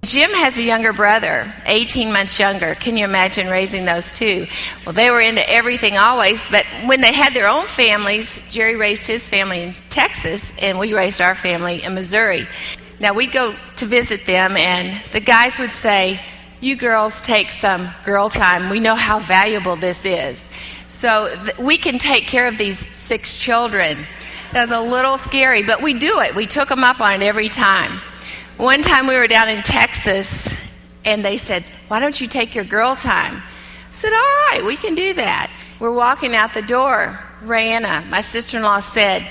Jim has a younger brother, 18 months younger. Can you imagine raising those two? Well, they were into everything always, but when they had their own families, Jerry raised his family in Texas, and we raised our family in Missouri. Now, we'd go to visit them, and the guys would say, "You girls take some girl time. We know how valuable this is." So we can take care of these 6 children. That was a little scary, but we do it. We took them up on it every time. One time we were down in Texas, and they said, "Why don't you take your girl time?" I said, "All right, we can do that." We're walking out the door. Rayanna, my sister-in-law, said,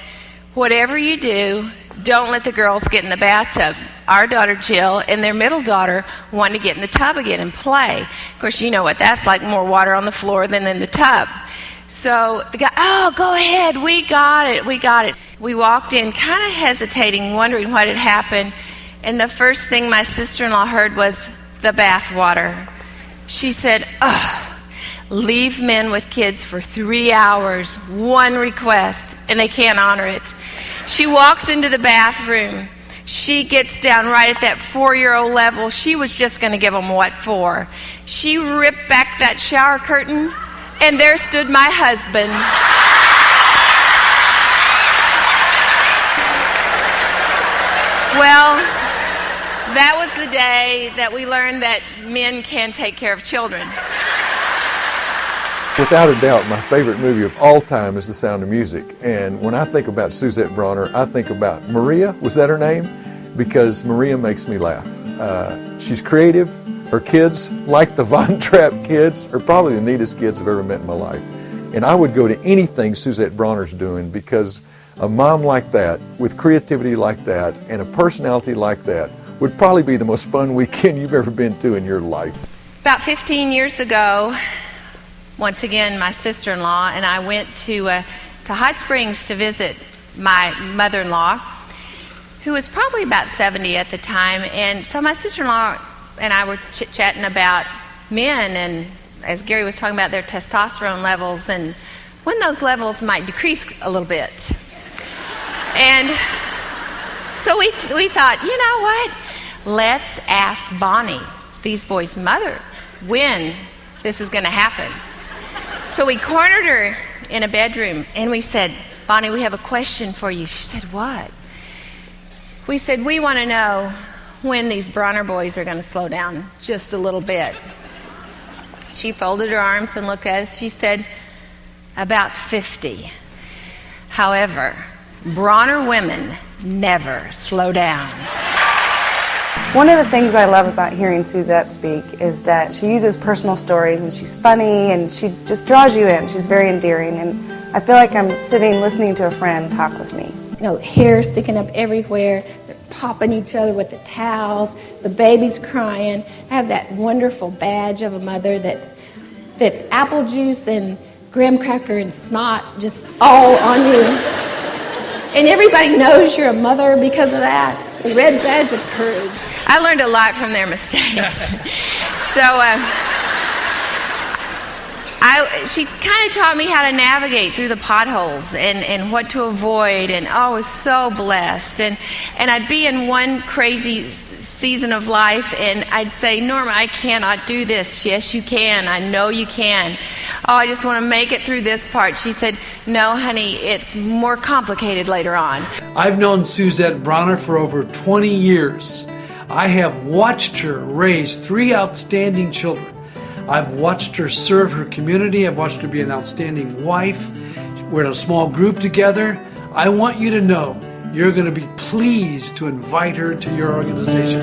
"Whatever you do, don't let the girls get in the bathtub." Our daughter Jill and their middle daughter wanted to get in the tub again and play. Of course, you know what that's like, more water on the floor than in the tub. So the guy, "Oh, go ahead, we got it, we got it." We walked in kind of hesitating, wondering what had happened. And the first thing my sister-in-law heard was the bath water. She said, "Oh, leave men with kids for 3 hours, one request, and they can't honor it." She walks into the bathroom. She gets down right at that 4-year-old level. She was just going to give them what for. She ripped back that shower curtain, and there stood my husband. Well, that was the day that we learned that men can take care of children. Without a doubt, my favorite movie of all time is The Sound of Music. And when I think about Suzette Brawner, I think about Maria. Was that her name? Because Maria makes me laugh. She's creative. Her kids, like the Von Trapp kids, are probably the neatest kids I've ever met in my life. And I would go to anything Suzette Brawner's doing, because a mom like that, with creativity like that, and a personality like that, would probably be the most fun weekend you've ever been to in your life. About 15 years ago, once again, my sister-in-law and I went to Hot Springs to visit my mother-in-law, who was probably about 70 at the time. And so my sister-in-law and I were chit-chatting about men, and as Gary was talking about their testosterone levels and when those levels might decrease a little bit. And so we thought, you know what? Let's ask Bonnie, these boys' mother, when this is going to happen. So we cornered her in a bedroom, and we said, "Bonnie, we have a question for you." She said, "What?" We said, "We want to know when these Brawner boys are going to slow down just a little bit." She folded her arms and looked at us. She said, "About 50. However, Brawner women never slow down." One of the things I love about hearing Suzette speak is that she uses personal stories, and she's funny, and she just draws you in. She's very endearing, and I feel like I'm sitting listening to a friend talk with me. You know, hair sticking up everywhere, they're popping each other with the towels, the baby's crying. I have that wonderful badge of a mother that's apple juice and graham cracker and snot just all on you. And everybody knows you're a mother because of that. The red badge of courage. I learned a lot from their mistakes. She kind of taught me how to navigate through the potholes and what to avoid, and I was so blessed. And I'd be in one crazy season of life, and I'd say, "Norma, I cannot do this." "Yes, you can. I know you can." "Oh, I just want to make it through this part." She said, "No, honey, it's more complicated later on." I've known Suzette Brawner for over 20 years. I have watched her raise 3 outstanding children. I've watched her serve her community. I've watched her be an outstanding wife. We're in a small group together. I want you to know you're going to be pleased to invite her to your organization.